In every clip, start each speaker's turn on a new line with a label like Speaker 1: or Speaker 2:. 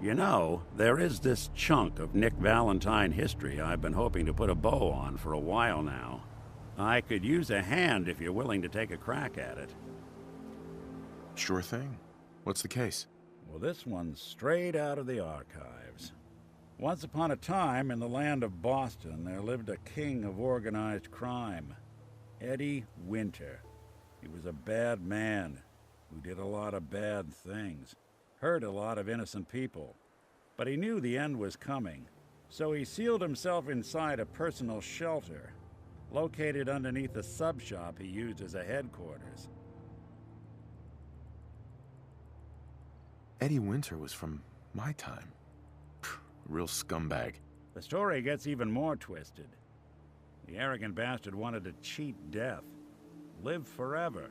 Speaker 1: You know, there is this chunk of Nick Valentine history I've been hoping to put a bow on for a while now. I could use a hand if you're willing to take a crack at it.
Speaker 2: Sure thing. What's the case?
Speaker 1: Well, this one's straight out of the archives. Once upon a time, in the land of Boston, there lived a king of organized crime, Eddie Winter. He was a bad man who did a lot of bad things, hurt a lot of innocent people. But he knew the end was coming, so he sealed himself inside a personal shelter, located underneath the sub-shop he used as a headquarters.
Speaker 2: Eddie Winter was from my time. Real scumbag.
Speaker 1: The story gets even more twisted. The arrogant bastard wanted to cheat death, live forever,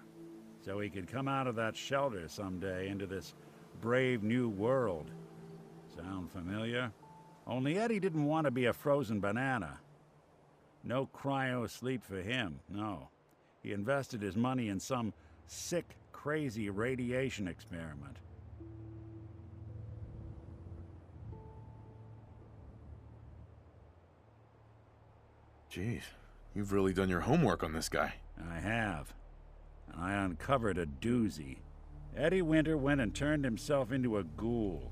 Speaker 1: so he could come out of that shelter someday into this brave new world. Sound familiar? Only Eddie didn't want to be a frozen banana. No cryo sleep for him, no. He invested his money in some sick, crazy radiation experiment.
Speaker 2: Jeez, you've really done your homework on this guy.
Speaker 1: I have. And I uncovered a doozy. Eddie Winter went and turned himself into a ghoul,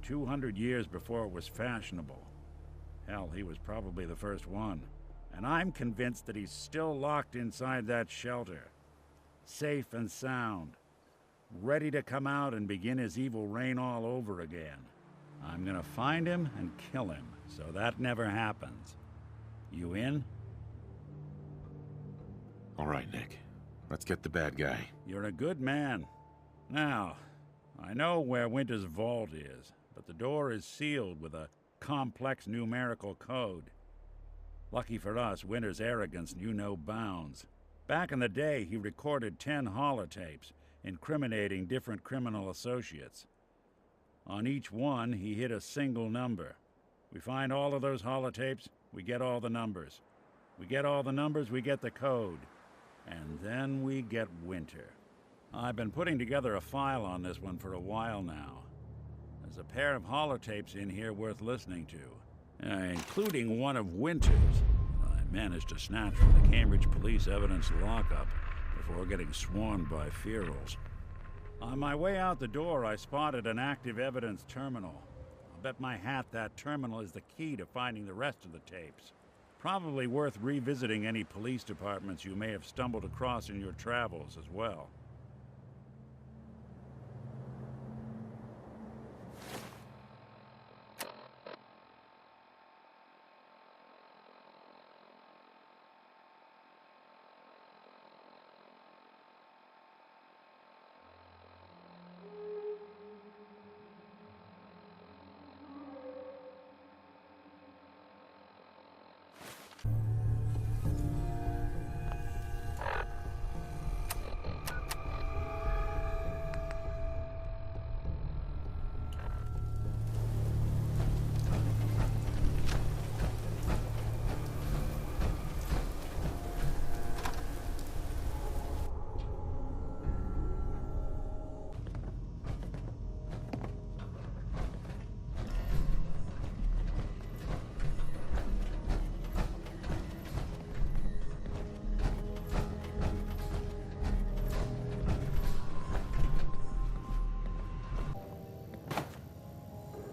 Speaker 1: 200 years before it was fashionable. Hell, he was probably the first one. And I'm convinced that he's still locked inside that shelter. Safe and sound. Ready to come out and begin his evil reign all over again. I'm gonna find him and kill him, so that never happens. You in?
Speaker 2: All right, Nick. Let's get the bad guy.
Speaker 1: You're a good man. Now, I know where Winter's vault is, but the door is sealed with a complex numerical code. Lucky for us, Winter's arrogance knew no bounds. Back in the day, he recorded 10 holotapes, incriminating different criminal associates. On each one, he hit a single number. We find all of those holotapes, we get all the numbers. We get all the numbers, we get the code. And then we get Winter. I've been putting together a file on this one for a while now. There's a pair of holotapes in here worth listening to, including one of Winter's. I managed to snatch from the Cambridge Police evidence lockup before getting swarmed by ferals. On my way out the door, I spotted an active evidence terminal. I'll bet my hat that terminal is the key to finding the rest of the tapes. Probably worth revisiting any police departments you may have stumbled across in your travels as well.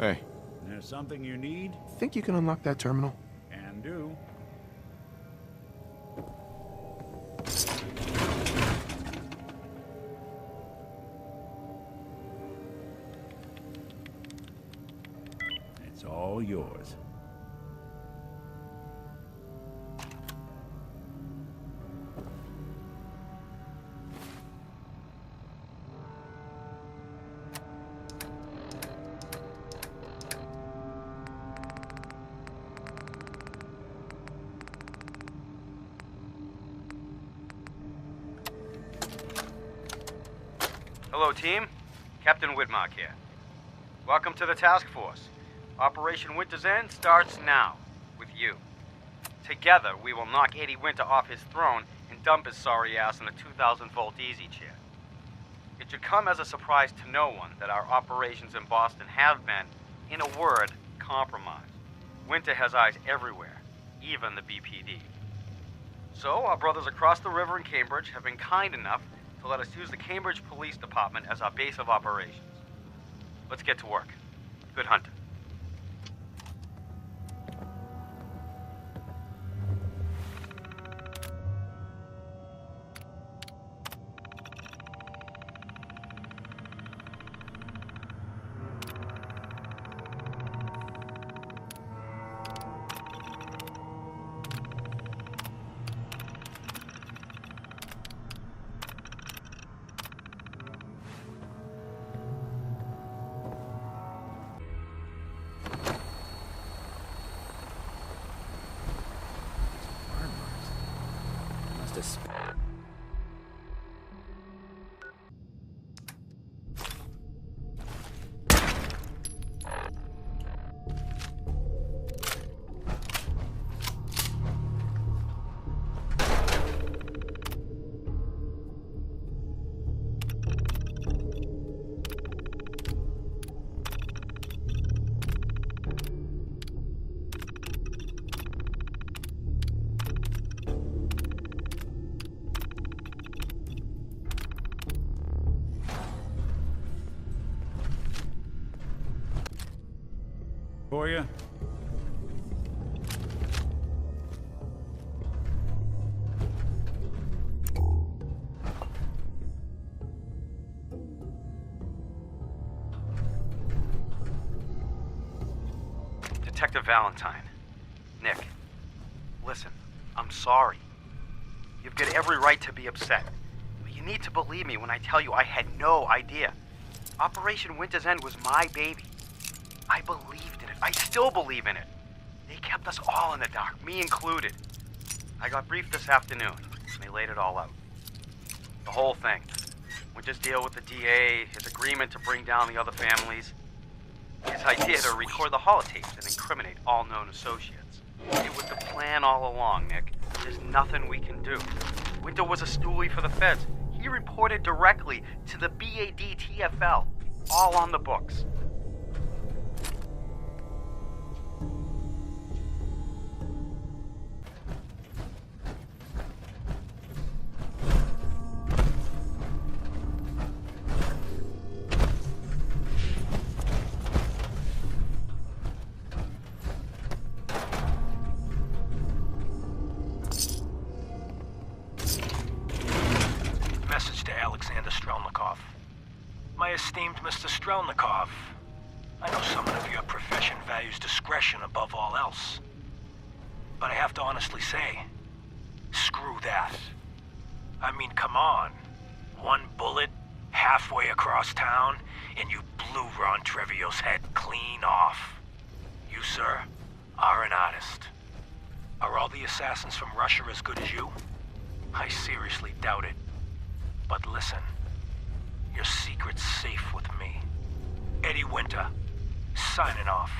Speaker 2: Hey.
Speaker 1: There's something you need?
Speaker 2: Think you can unlock that terminal?
Speaker 1: Can do. It's all yours.
Speaker 3: Hello, team. Captain Widmark here. Welcome to the task force. Operation Winter's End starts now, with you. Together, we will knock Eddie Winter off his throne and dump his sorry ass in a 2,000-volt easy chair. It should come as a surprise to no one that our operations in Boston have been, In a word, compromise. Winter has eyes everywhere, even the BPD. So, our brothers across the river in Cambridge have been kind enough to let us use the Cambridge Police Department as our base of operations. Let's get to work. Good hunting.
Speaker 1: For you?
Speaker 3: Detective Valentine. Nick, listen, I'm sorry. You've got every right to be upset. But you need to believe me when I tell you I had no idea. Operation Winter's End was my baby. I believed in it. I still believe in it. They kept us all in the dark, me included. I got briefed this afternoon, and they laid it all out. The whole thing. Winter's deal with the DA, his agreement to bring down the other families, his idea to record the holotapes and incriminate all known associates. It was the plan all along, Nick. There's nothing we can do. Winter was a stoolie for the feds. He reported directly to the BADTFL, all on the books.
Speaker 4: My esteemed Mr. Strelnikov, I know someone of your profession values discretion above all else. But I have to honestly say, screw that. I mean, come on. One bullet, halfway across town, and you blew Ron Treviot's head clean off. You, sir, are an artist. Are all the assassins from Russia as good as you? I seriously doubt it. But listen. Your secret's safe with me. Eddie Winter, signing off.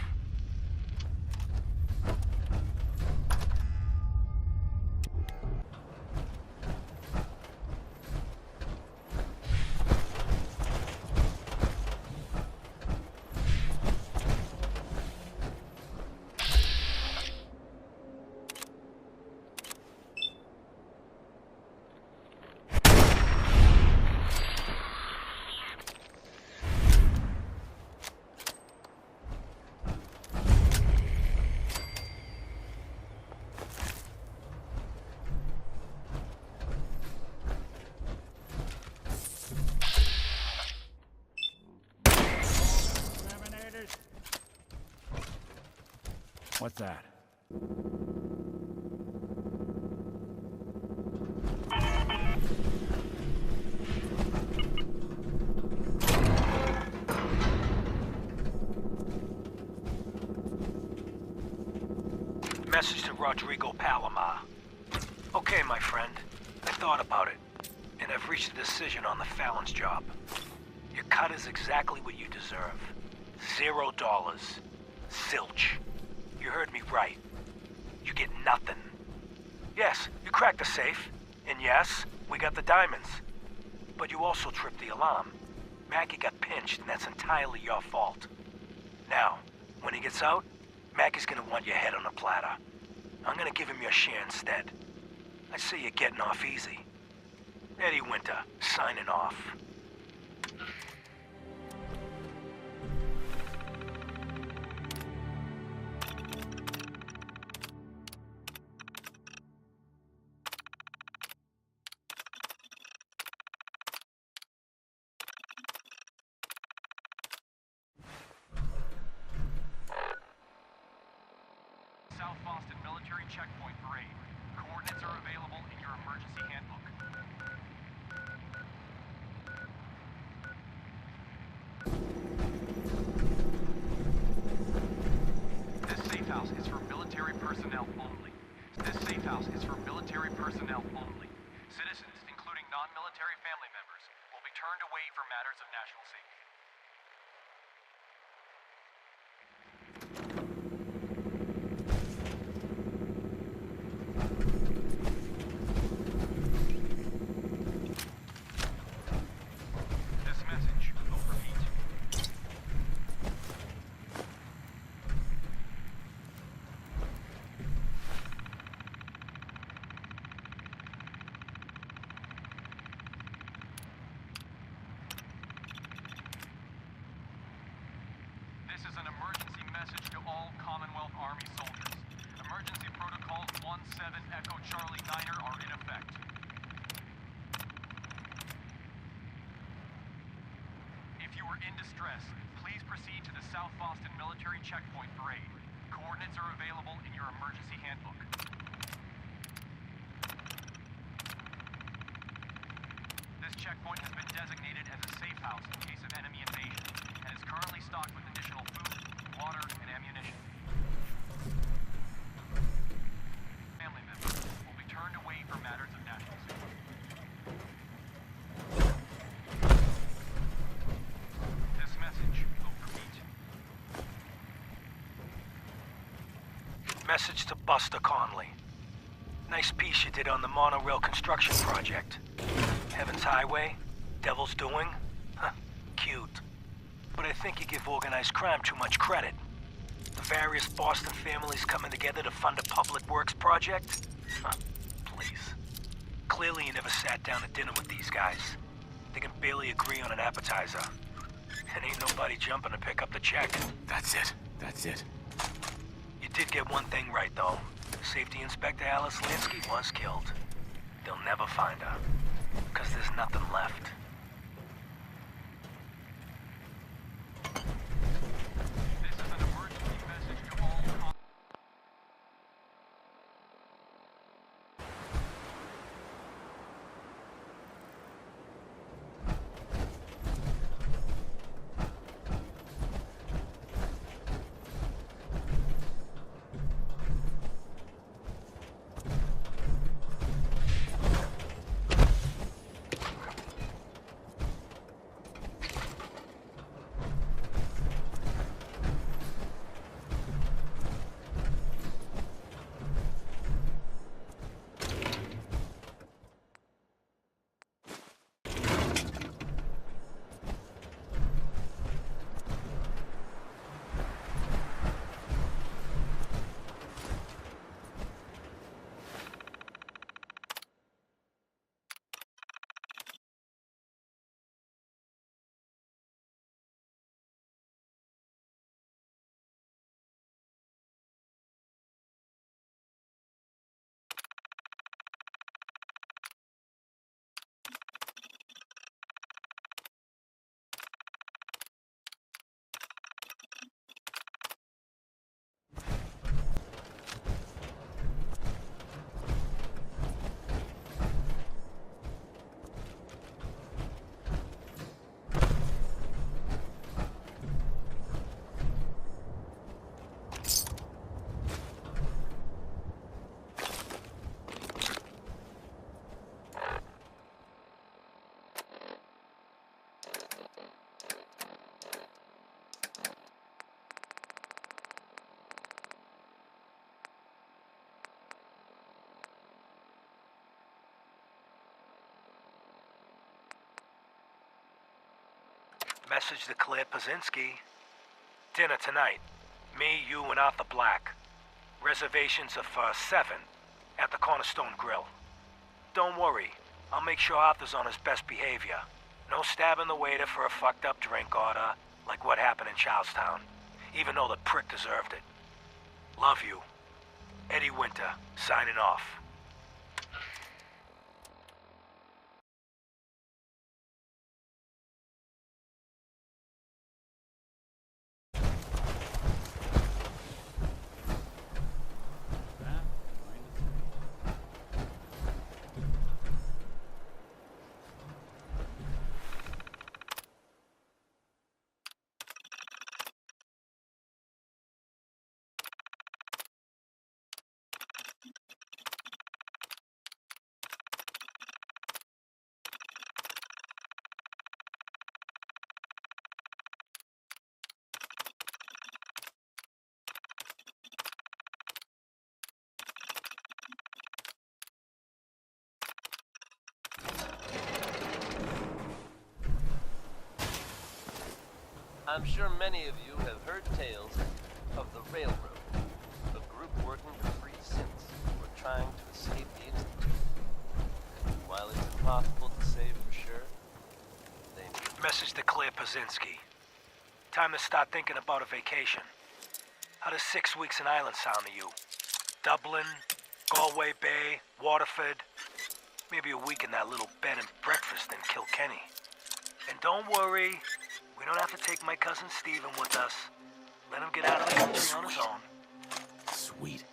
Speaker 1: What's that?
Speaker 4: Message to Rodrigo Palomar. Okay, my friend. I thought about it, and I've reached a decision on the Fallon's job. Your cut is exactly what you deserve. $0. Zilch. You heard me right. You get nothing. Yes, you cracked the safe, and yes, we got the diamonds. But you also tripped the alarm. Maggie got pinched, and that's entirely your fault. Now, When he gets out, Mackey's gonna want your head on a platter. I'm gonna give him your share instead. I say you're getting off easy. Eddie Winter, signing off.
Speaker 5: South Boston Military Checkpoint Parade. Coordinates are available in your emergency handbook. This safe house is for military personnel only. This safe house is for military personnel only. Citizens, including non-military family members, will be turned away for matters of national safety. This message will repeat. This is an emergency message to all Commonwealth Army soldiers. Emergency protocols 17 Echo Charlie Niner are in effect. If you are in distress, please proceed to the South Boston Military Checkpoint Parade. Coordinates are available in your emergency handbook. This checkpoint has been designated as a safe house in case of enemy invasion and is currently stocked with additional food, water, and ammunition. Family members will be turned away for matters of national security. This message will repeat.
Speaker 4: Message to Buster Conley. Nice piece you did on the monorail construction project. Heaven's Highway? Devil's Doing? Huh, cute. But I think you give organized crime too much credit. The various Boston families coming together to fund a public works project? Huh, please. Clearly you never sat down to dinner with these guys. They can barely agree on an appetizer. And ain't nobody jumping to pick up the check.
Speaker 2: That's it. That's it.
Speaker 4: You did get one thing right, though. Safety Inspector Alice Linsky was killed. They'll never find her. Because there's nothing left.
Speaker 5: This is an emergency message to all
Speaker 4: Message to Claire Pazinski. Dinner tonight. Me, you, and Arthur Black. Reservations are for 7 at the Cornerstone Grill. Don't worry, I'll make sure Arthur's on his best behavior. No stabbing the waiter for a fucked up drink order, like what happened in Charlestown, even though the prick deserved it. Love you. Eddie Winter, signing off.
Speaker 6: I'm sure many of you have heard tales of the Railroad, a group working for free synths who were trying to escape the Institute. While it's impossible to say for sure, they knew.
Speaker 4: Message to Claire Pazinski. Time to start thinking about a vacation. How does 6 weeks in Ireland sound to you? Dublin, Galway Bay, Waterford. Maybe a week in that little bed and breakfast in Kilkenny. And don't worry, we don't have to take my cousin Stephen with us. Let him get out of the country on his own.
Speaker 2: Sweet.